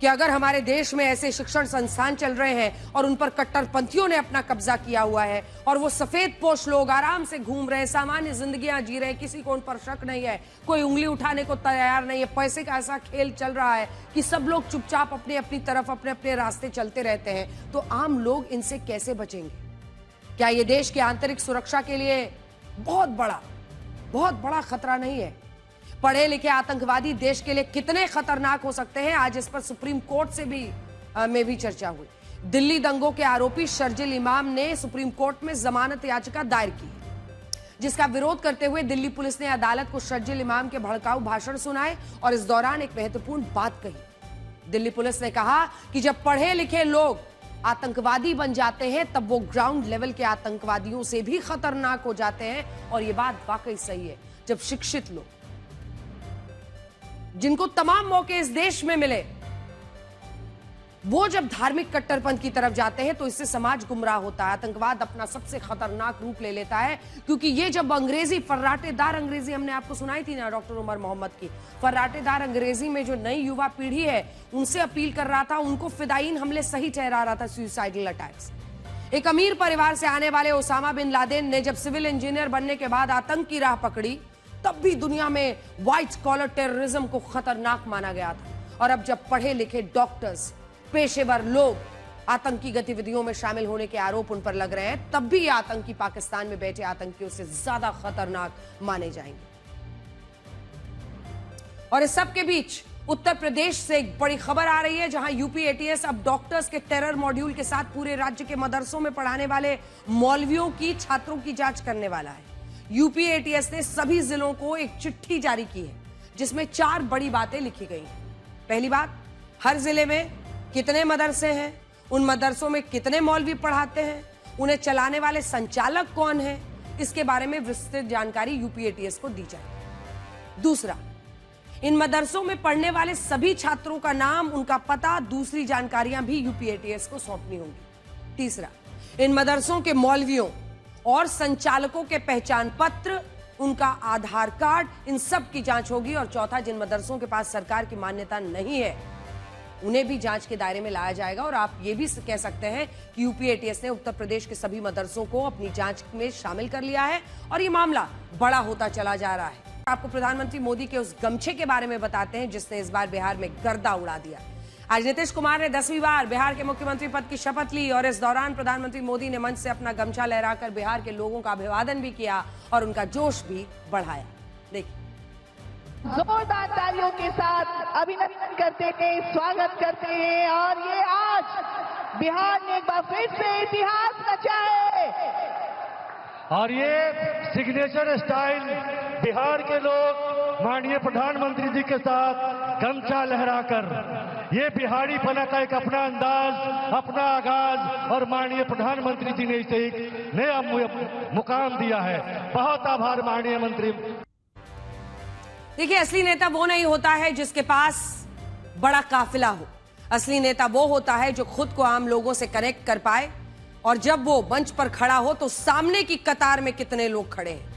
कि अगर हमारे देश में ऐसे शिक्षण संस्थान चल रहे हैं और उन पर कट्टरपंथियों ने अपना कब्जा किया हुआ है और वो सफेद पोश लोग आराम से घूम रहे हैं, सामान्य जिंदगियां जी रहे हैं, किसी को उन पर शक नहीं है, कोई उंगली उठाने को तैयार नहीं है, पैसे का ऐसा खेल चल रहा है कि सब लोग चुपचाप अपनी अपनी तरफ अपने अपने रास्ते चलते रहते हैं, तो आम लोग इनसे कैसे बचेंगे? क्या ये देश की आंतरिक सुरक्षा के लिए बहुत बड़ा खतरा नहीं है? पढ़े लिखे आतंकवादी देश के लिए कितने खतरनाक हो सकते हैं, आज इस पर सुप्रीम कोर्ट से भी चर्चा हुई। दिल्ली दंगों के आरोपी शर्जिल इमाम ने सुप्रीम कोर्ट में जमानत याचिका दायर की, जिसका विरोध करते हुए दिल्ली पुलिस ने अदालत को शर्जिल इमाम के भड़काऊ भाषण सुनाए और इस दौरान एक महत्वपूर्ण बात कही। दिल्ली पुलिस ने कहा कि जब पढ़े लिखे लोग आतंकवादी बन जाते हैं तब वो ग्राउंड लेवल के आतंकवादियों से भी खतरनाक हो जाते हैं, और ये बात वाकई सही है। जब शिक्षित लोग, जिनको तमाम मौके इस देश में मिले, वो जब धार्मिक कट्टरपंथ की तरफ जाते हैं तो इससे समाज गुमराह होता है, आतंकवाद अपना सबसे खतरनाक रूप ले लेता है। क्योंकि ये जब अंग्रेजी, फर्राटेदार अंग्रेजी हमने आपको सुनाई थी ना डॉक्टर उमर मोहम्मद की, फर्राटेदार अंग्रेजी में जो नई युवा पीढ़ी है उनसे अपील कर रहा था, उनको फिदायीन हमले सही ठहरा रहा था, सुसाइडल अटैक्स। एक अमीर परिवार से आने वाले ओसामा बिन लादेन ने जब सिविल इंजीनियर बनने के बाद आतंक की राह पकड़ी, तब भी दुनिया में व्हाइट कॉलर टेररिज्म को खतरनाक माना गया था। और अब जब पढ़े लिखे डॉक्टर्स, पेशेवर लोग आतंकी गतिविधियों में शामिल होने के आरोप उन पर लग रहे हैं, तब भी आतंकी पाकिस्तान में बैठे आतंकियों से ज्यादा खतरनाक माने जाएंगे। और इस सब के बीच उत्तर प्रदेश से एक बड़ी खबर आ रही है, जहां यूपी एटीएस अब डॉक्टर्स के टेरर मॉड्यूल के साथ पूरे राज्य के मदरसों में पढ़ाने वाले मौलवियों की, छात्रों की जांच करने वाला है। यूपी एटीएस ने सभी जिलों को एक चिट्ठी जारी की है, जिसमें 4 बड़ी बातें लिखी गई हैं। पहली बात, हर जिले में कितने मदरसे हैं, उन मदरसों में कितने मौलवी पढ़ाते हैं, उन्हें चलाने वाले संचालक कौन हैं, इसके बारे में विस्तृत जानकारी यूपी एटीएस को दी जाए। दूसरा, इन मदरसों में पढ़ने वाले सभी छात्रों का नाम, उनका पता, दूसरी जानकारियां भी यूपी एटीएस को सौंपनी होंगी। तीसरा, इन मदरसों के मौलवियों और संचालकों के पहचान पत्र, उनका आधार कार्ड, इन सब की जांच होगी। और चौथा, जिन मदरसों के पास सरकार की मान्यता नहीं है उन्हें भी जांच के दायरे में लाया जाएगा। और आप ये भी कह सकते हैं कि यूपी एटीएस ने उत्तर प्रदेश के सभी मदरसों को अपनी जांच में शामिल कर लिया है और ये मामला बड़ा होता चला जा रहा है। आपको प्रधानमंत्री मोदी के उस गमछे के बारे में बताते हैं जिसने इस बार बिहार में गर्दा उड़ा दिया। आज नीतीश कुमार ने 10वीं बार बिहार के मुख्यमंत्री पद की शपथ ली और इस दौरान प्रधानमंत्री मोदी ने मंच से अपना गमछा लहराकर बिहार के लोगों का अभिवादन भी किया और उनका जोश भी बढ़ाया। देखिए, जोरदार तालियों के साथ अभिनंदन करते हैं, स्वागत करते हैं। और ये आज बिहार ने एक बार फिर से इतिहास रचा है और ये सिग्नेचर स्टाइल बिहार के लोग माननीय प्रधानमंत्री जी के साथ गमछा लहराकर, ये बिहारी पना का एक अपना अंदाज, अपना आगाज, और माननीय प्रधानमंत्री जी ने इसे एक नया मुकाम दिया है। बहुत आभार माननीय मंत्री। देखिए, असली नेता वो नहीं होता है जिसके पास बड़ा काफिला हो। असली नेता वो होता है जो खुद को आम लोगों से कनेक्ट कर पाए, और जब वो मंच पर खड़ा हो तो सामने की कतार में कितने लोग खड़े हैं,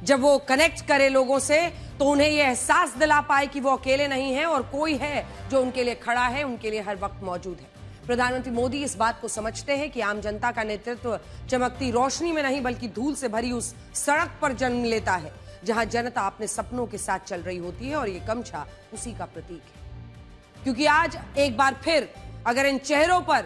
जब वो कनेक्ट करे लोगों से तो उन्हें यह एहसास दिला पाए कि वो अकेले नहीं है और कोई है जो उनके लिए खड़ा है, उनके लिए हर वक्त मौजूद है। प्रधानमंत्री मोदी इस बात को समझते हैं कि आम जनता का नेतृत्व चमकती रोशनी में नहीं बल्कि धूल से भरी उस सड़क पर जन्म लेता है जहां जनता अपने सपनों के साथ चल रही होती है, और ये गमछा उसी का प्रतीक है। क्योंकि आज एक बार फिर अगर इन चेहरों पर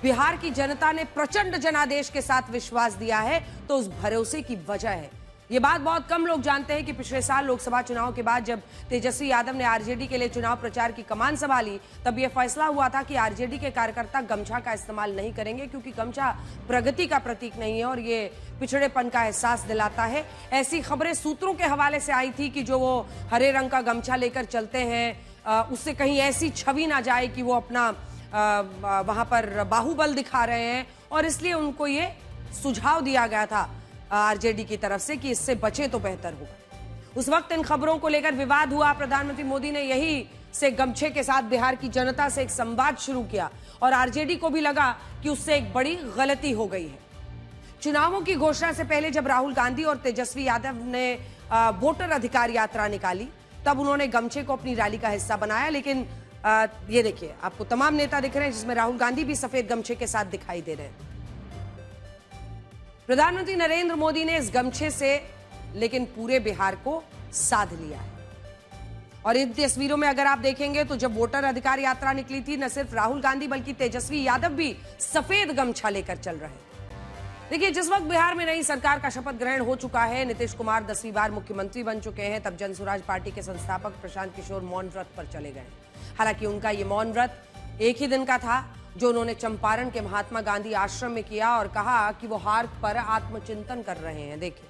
बिहार की जनता ने प्रचंड जनादेश के साथ विश्वास दिया है तो उस भरोसे की वजह है। ये बात बहुत कम लोग जानते हैं कि पिछले साल लोकसभा चुनाव के बाद जब तेजस्वी यादव ने आरजेडी के लिए चुनाव प्रचार की कमान संभाली, तब यह फैसला हुआ था कि आरजेडी के कार्यकर्ता गमछा का इस्तेमाल नहीं करेंगे, क्योंकि गमछा प्रगति का प्रतीक नहीं है और ये पिछड़ेपन का एहसास दिलाता है। ऐसी खबरें सूत्रों के हवाले से आई थी कि जो वो हरे रंग का गमछा लेकर चलते हैं उससे कहीं ऐसी छवि ना जाए कि वो अपना वहां पर बाहुबल दिखा रहे हैं, और इसलिए उनको ये सुझाव दिया गया था आरजेडी की तरफ से कि इससे बचे तो बेहतर होगा। उस वक्त इन खबरों को लेकर विवाद हुआ। प्रधानमंत्री मोदी ने यही से गमछे के साथ बिहार की जनता से एक संवाद शुरू किया और आरजेडी को भी लगा कि उससे एक बड़ी गलती हो गई है। चुनावों की घोषणा से पहले जब राहुल गांधी और तेजस्वी यादव ने वोटर अधिकार यात्रा निकाली, तब उन्होंने गमछे को अपनी रैली का हिस्सा बनाया, लेकिन ये देखिए, आपको तमाम नेता दिख रहे हैं, जिसमें राहुल गांधी भी सफेद गमछे के साथ दिखाई दे रहे हैं। प्रधानमंत्री नरेंद्र मोदी ने इस गमछे से लेकिन पूरे बिहार को साध लिया है। और इन तस्वीरों में अगर आप देखेंगे तो जब वोटर अधिकार यात्रा निकली थी, न सिर्फ राहुल गांधी बल्कि तेजस्वी यादव भी सफेद गमछा लेकर चल रहे हैं। देखिए, जिस वक्त बिहार में नई सरकार का शपथ ग्रहण हो चुका है, नीतीश कुमार 10वीं बार मुख्यमंत्री बन चुके हैं, तब जनसुराज पार्टी के संस्थापक प्रशांत किशोर मौन व्रत पर चले गए। हालांकि उनका ये मौन व्रत एक ही दिन का था, जो उन्होंने चंपारण के महात्मा गांधी आश्रम में किया और कहा कि वो हार पर आत्मचिंतन कर रहे हैं। देखिए,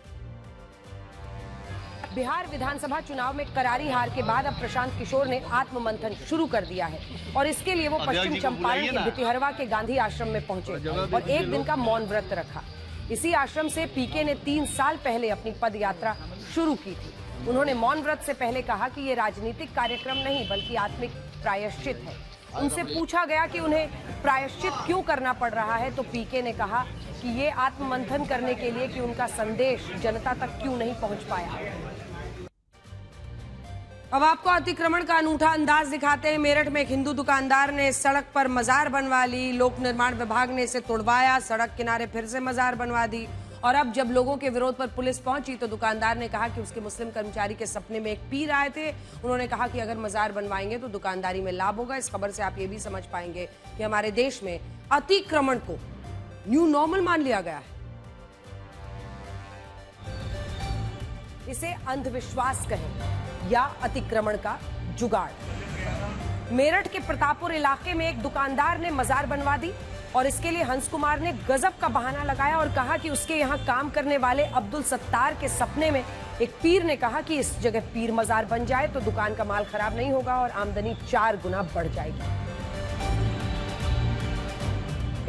बिहार विधानसभा चुनाव में करारी हार के बाद अब प्रशांत किशोर ने आत्ममंथन शुरू कर दिया है और इसके लिए वो पश्चिम चंपारण के भितिहरवा के गांधी आश्रम में पहुंचे और एक दिन का मौन व्रत रखा। इसी आश्रम से पीके ने 3 साल पहले अपनी पद यात्रा शुरू की थी। उन्होंने मौन व्रत से पहले कहा कि ये राजनीतिक कार्यक्रम नहीं बल्कि आत्मिक प्रायश्चित है। उनसे पूछा गया कि उन्हें प्रायश्चित क्यों करना पड़ रहा है, तो पीके ने कहा कि ये आत्ममंथन करने के लिए कि उनका संदेश जनता तक क्यों नहीं पहुंच पाया। अब आपको अतिक्रमण का अनूठा अंदाज दिखाते हैं। मेरठ में एक हिंदू दुकानदार ने सड़क पर मजार बनवा ली। लोक निर्माण विभाग ने इसे तोड़वाया, सड़क किनारे फिर से मजार बनवा दी। और अब जब लोगों के विरोध पर पुलिस पहुंची तो दुकानदार ने कहा कि उसके मुस्लिम कर्मचारी के सपने में एक पीर आए थे। उन्होंने कहा कि अगर मजार बनवाएंगे तो दुकानदारी में लाभ होगा। इस खबर से आप ये भी समझ पाएंगे कि हमारे देश में अतिक्रमण को न्यू नॉर्मल मान लिया गया है। इसे अंधविश्वास कहें या अतिक्रमण का जुगाड़। मेरठ के प्रतापपुर इलाके में एक दुकानदार ने मजार बनवा दी और इसके लिए हंस कुमार ने गजब का बहाना लगाया और कहा कि उसके यहाँ काम करने वाले अब्दुल सत्तार के सपने में एक पीर ने कहा कि इस जगह पीर मजार बन जाए तो दुकान का माल खराब नहीं होगा और आमदनी 4 गुना बढ़ जाएगी।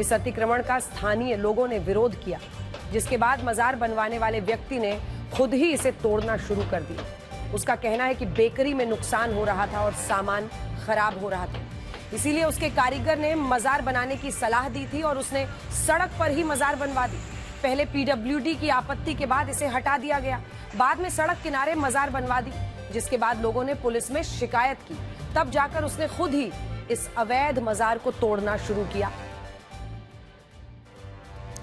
इस अतिक्रमण का स्थानीय लोगों ने विरोध किया, जिसके बाद मजार बनवाने वाले व्यक्ति ने खुद ही इसे तोड़ना शुरू कर दिया। उसका कहना है कि बेकरी में नुकसान हो रहा था और सामान खराब हो रहा था, इसीलिए उसके कारीगर ने मजार बनाने की सलाह दी थी और उसने सड़क पर ही मजार बनवा दी। पहले पीडब्ल्यूडी की आपत्ति के बाद इसे हटा दिया गया, बाद में सड़क किनारे मजार बनवा दी, जिसके बाद लोगों ने पुलिस में शिकायत की। तब जाकर उसने खुद ही इस अवैध मजार को तोड़ना शुरू किया।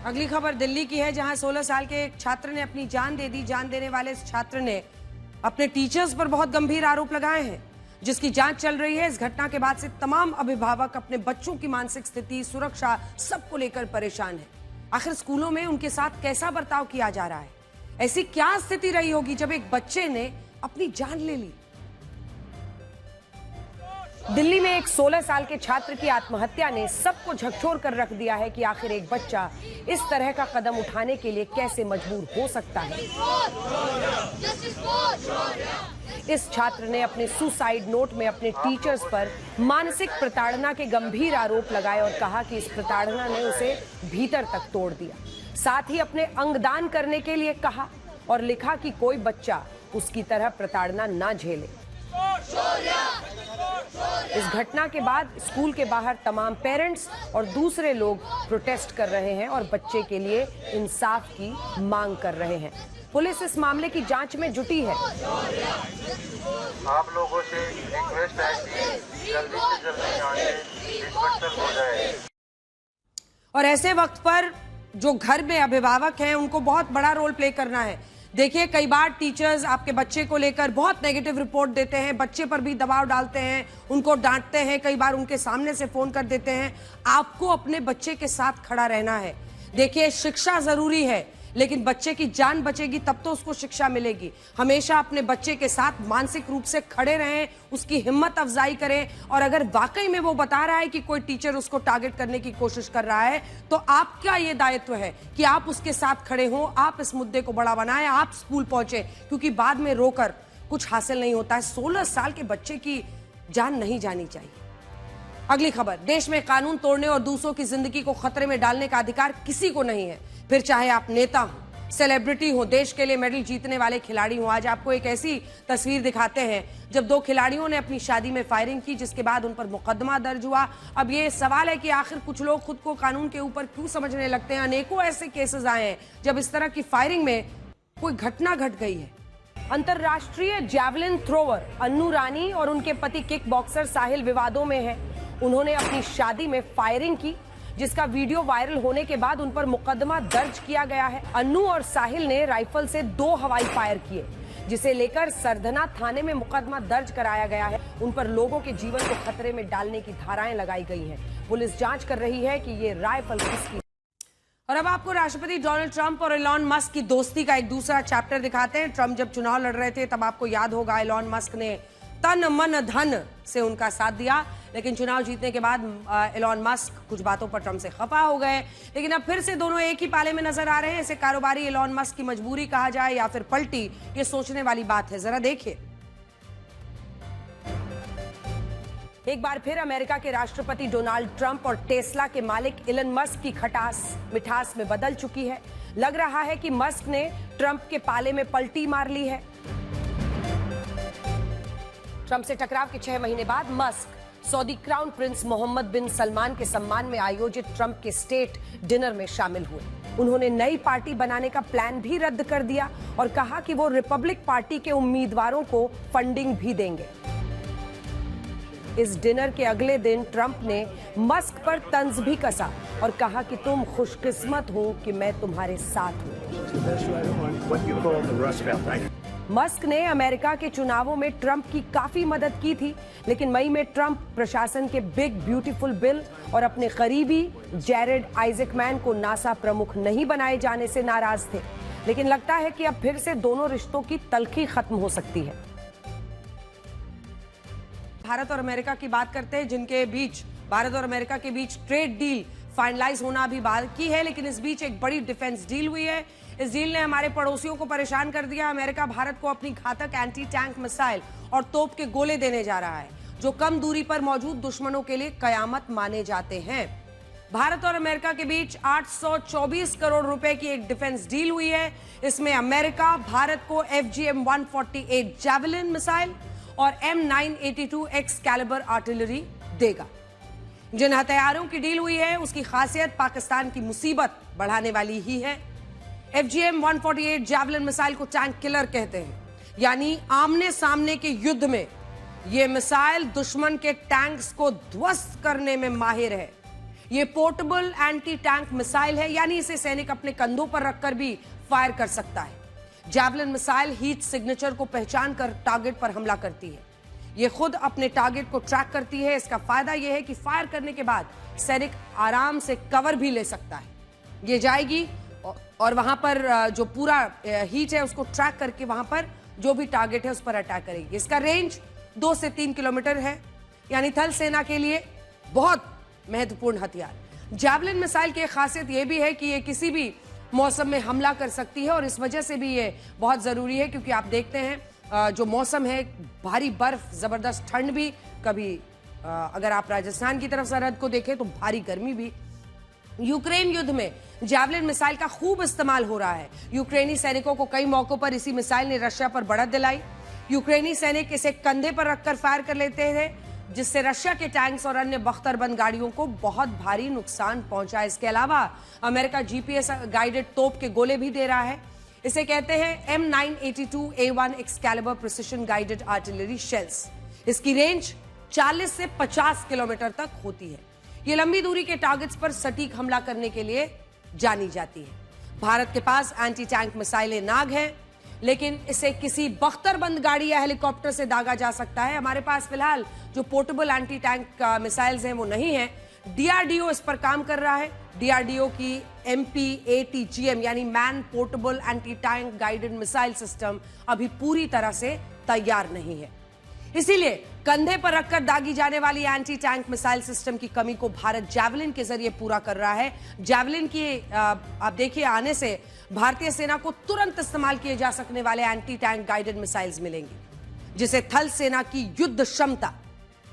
अगली खबर दिल्ली की है, जहां 16 साल के एक छात्र ने अपनी जान दे दी। जान देने वाले इस छात्र ने अपने टीचर्स पर बहुत गंभीर आरोप लगाए हैं, जिसकी जांच चल रही है। इस घटना के बाद से तमाम अभिभावक अपने बच्चों की मानसिक स्थिति, सुरक्षा, सबको लेकर परेशान हैं। आखिर स्कूलों में उनके साथ कैसा बर्ताव किया जा रहा है? ऐसी क्या स्थिति रही होगी जब एक बच्चे ने अपनी जान ले ली? दिल्ली में एक 16 साल के छात्र की आत्महत्या ने सबको झकझोर कर रख दिया है कि आखिर एक बच्चा इस तरह का कदम उठाने के लिए कैसे मजबूर हो सकता है। इस छात्र ने अपने सुसाइड नोट में अपने टीचर्स पर मानसिक प्रताड़ना के गंभीर आरोप लगाए और कहा कि इस प्रताड़ना ने उसे भीतर तक तोड़ दिया। साथ ही अपने अंगदान करने के लिए कहा और लिखा कि कोई बच्चा उसकी तरह प्रताड़ना ना झेले। इस घटना के बाद स्कूल के बाहर तमाम पेरेंट्स और दूसरे लोग प्रोटेस्ट कर रहे हैं और बच्चे के लिए इंसाफ की मांग कर रहे हैं। पुलिस इस मामले की जांच में जुटी है। आप लोगों से रिक्वेस्ट है कि जल्दी से जल्दी जांच हो जाए। और ऐसे वक्त पर जो घर में अभिभावक हैं उनको बहुत बड़ा रोल प्ले करना है। देखिए, कई बार टीचर्स आपके बच्चे को लेकर बहुत नेगेटिव रिपोर्ट देते हैं, बच्चे पर भी दबाव डालते हैं, उनको डांटते हैं, कई बार उनके सामने से फोन कर देते हैं। आपको अपने बच्चे के साथ खड़ा रहना है। देखिए, शिक्षा जरूरी है, लेकिन बच्चे की जान बचेगी तब तो उसको शिक्षा मिलेगी। हमेशा अपने बच्चे के साथ मानसिक रूप से खड़े रहें, उसकी हिम्मत अफजाई करें। और अगर वाकई में वो बता रहा है कि कोई टीचर उसको टारगेट करने की कोशिश कर रहा है, तो आपका ये दायित्व है कि आप उसके साथ खड़े हों, आप इस मुद्दे को बड़ा बनाएं, आप स्कूल पहुंचे, क्योंकि बाद में रोकर कुछ हासिल नहीं होता है। 16 साल के बच्चे की जान नहीं जानी चाहिए। अगली खबर, देश में कानून तोड़ने और दूसरों की जिंदगी को खतरे में डालने का अधिकार किसी को नहीं है, फिर चाहे आप नेता हो, सेलिब्रिटी हो, देश के लिए मेडल जीतने वाले खिलाड़ी हो। आज आपको एक ऐसी तस्वीर दिखाते हैं जब 2 खिलाड़ियों ने अपनी शादी में फायरिंग की, जिसके बाद उन पर मुकदमा दर्ज हुआ। अब ये सवाल है कि आखिर कुछ लोग खुद को कानून के ऊपर क्यों समझने लगते हैं। अनेकों ऐसे केसेस आए हैं जब इस तरह की फायरिंग में कोई घटना घट गई है। अंतर्राष्ट्रीय जैवलिन थ्रोवर अन्नू रानी और उनके पति किक बॉक्सर साहिल विवादों में हैं। उन्होंने अपनी शादी में फायरिंग की, जिसका वीडियो वायरल होने के बाद उन पर मुकदमा दर्ज किया गया है। अन्नू और साहिल ने राइफल से 2 हवाई फायर किए, जिसे लेकर सरधना थाने में मुकदमा दर्ज कराया गया है। उन पर लोगों के जीवन को खतरे में डालने की धाराएं लगाई गई हैं। पुलिस जांच कर रही है कि ये राइफल किसकी। और अब आपको राष्ट्रपति डोनाल्ड ट्रंप और एलॉन मस्क की दोस्ती का एक दूसरा चैप्टर दिखाते हैं। ट्रंप जब चुनाव लड़ रहे थे तब आपको याद होगा एलॉन मस्क ने तन मन धन से उनका साथ दिया, लेकिन चुनाव जीतने के बाद एलॉन मस्क कुछ बातों पर ट्रंप से खफा हो गए। लेकिन अब फिर से दोनों एक ही पाले में नजर आ रहे हैं। इसे कारोबारी एलॉन मस्क की मजबूरी कहा जाए या फिर पलटी, ये सोचने वाली बात है। जरा देखिए। एक बार फिर अमेरिका के राष्ट्रपति डोनाल्ड ट्रंप और टेस्ला के मालिक इलन मस्क की खटास मिठास में बदल चुकी है। लग रहा है कि मस्क ने ट्रंप के पाले में पलटी मार ली है। ट्रंप से टकराव के 6 महीने बाद Musk Saudi crown prince Mohammed bin Salman के सम्मान में आयोजित ट्रंप के स्टेट डिनर में शामिल हुए। उन्होंने नई पार्टी बनाने का प्लान भी रद्द कर दिया और कहा कि वो रिपब्लिक पार्टी के उम्मीदवारों को फंडिंग भी देंगे। इस डिनर के अगले दिन ट्रंप ने मस्क पर तंज भी कसा और कहा कि तुम खुशकिस्मत हो कि मैं तुम्हारे साथ हूं। मस्क ने अमेरिका के चुनावों में ट्रंप की काफी मदद की थी, लेकिन मई में ट्रंप प्रशासन के बिग ब्यूटीफुल बिल और अपने करीबी जेरेड आइजकमैन को नासा प्रमुख नहीं बनाए जाने से नाराज थे। लेकिन लगता है कि अब फिर से दोनों रिश्तों की तल्खी खत्म हो सकती है। भारत और अमेरिका की बात करते हैं, जिनके बीच भारत और अमेरिका के बीच ट्रेड डील फाइनलाइज होना अभी बाकी है, लेकिन इस बीच एक बड़ी डिफेंस डील हुई है। इस डील ने हमारे पड़ोसियों को परेशान कर दिया। अमेरिका भारत को अपनी घातक एंटी टैंक मिसाइल और तोप के गोले देने जा रहा है, जो कम दूरी पर मौजूद दुश्मनों के लिए कयामत माने जाते हैं। भारत और अमेरिका के बीच 824 करोड़ रुपए की एक डिफेंस डील हुई है। इसमें अमेरिका भारत को FGM-148 जैवलिन मिसाइल और M982 एक्सकैलिबर आर्टिलरी देगा। जिन हथियारों की डील हुई है उसकी खासियत पाकिस्तान की मुसीबत बढ़ाने वाली ही है। FGM-148 जैवलिन मिसाइल को टैंक किलर कहते हैं, यानी आमने सामने के युद्ध में यह मिसाइल दुश्मन के टैंक्स को ध्वस्त करने में माहिर है। यह पोर्टेबल एंटी टैंक मिसाइल है, यानी इसे सैनिक अपने कंधों पर रखकर भी फायर कर सकता है। जैवलिन मिसाइल हीट सिग्नेचर को पहचान कर टारगेट पर हमला करती है। यह खुद अपने टारगेट को ट्रैक करती है। इसका फायदा यह है कि फायर करने के बाद सैनिक आराम से कवर भी ले सकता है। ये जाएगी और वहां पर जो पूरा हीट है उसको ट्रैक करके वहां पर जो भी टारगेट है उस पर अटैक करेगी। इसका रेंज 2 से 3 किलोमीटर है, यानी थल सेना के लिए बहुत महत्वपूर्ण हथियार। जैवलिन मिसाइल की खासियत यह भी है कि यह किसी भी मौसम में हमला कर सकती है और इस वजह से भी ये बहुत जरूरी है, क्योंकि आप देखते हैं जो मौसम है, भारी बर्फ, जबरदस्त ठंड भी, कभी अगर आप राजस्थान की तरफ सरहद को देखें तो भारी गर्मी भी। यूक्रेन युद्ध में जैवलिन मिसाइल का खूब इस्तेमाल हो रहा है। यूक्रेनी सैनिकों को कई मौकों पर इसी मिसाइल ने रशिया पर बढ़त दिलाई। यूक्रेनी सैनिक इसे कंधे पर रखकर फायर कर लेते थे, जिससे रशिया के टैंक्स और अन्य बख्तरबंद गाड़ियों को बहुत भारी नुकसान पहुंचा। इसके अलावा अमेरिका GPS गाइडेड तोप के गोले भी दे रहा है। इसे कहते हैं M982A1 Excalibur precision guided artillery shells. इसकी रेंज 40 से 50 किलोमीटर तक होती है। ये लंबी दूरी के टारगेट्स पर सटीक हमला करने के लिए जानी जाती है। भारत के पास एंटी टैंक मिसाइलें नाग हैं, लेकिन इसे किसी बख्तरबंद गाड़ी या हेलीकॉप्टर से दागा जा सकता है। हमारे पास फिलहाल जो पोर्टेबल एंटी टैंक मिसाइल्स हैं वो नहीं है। DRDO इस पर काम कर रहा है। DRDO की MPATGM यानी man portable anti tank guided missile system अभी पूरी तरह से तैयार नहीं है। इसीलिए कंधे पर रखकर दागी जाने वाली एंटी टैंक मिसाइल सिस्टम की कमी को भारत जैवलिन के जरिए पूरा कर रहा है। जैवलिन की आप देखिए आने से भारतीय सेना को तुरंत इस्तेमाल किए जा सकने वाले एंटी टैंक गाइडेड मिसाइल्स मिलेंगी, जिससे थल सेना की युद्ध क्षमता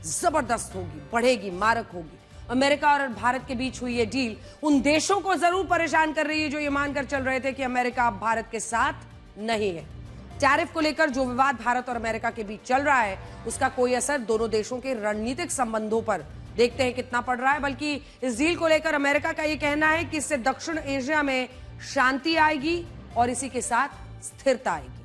जबरदस्त होगी, बढ़ेगी, मारक होगी। अमेरिका और भारत के बीच हुई ये डील उन देशों को जरूर परेशान कर रही है जो ये मानकर चल रहे थे कि अमेरिका अब भारत के साथ नहीं है। टैरिफ को लेकर जो विवाद भारत और अमेरिका के बीच चल रहा है उसका कोई असर दोनों देशों के रणनीतिक संबंधों पर देखते हैं कितना पड़ रहा है। बल्कि इस डील को लेकर अमेरिका का यह कहना है कि इससे दक्षिण एशिया में शांति आएगी और इसी के साथ स्थिरता आएगी।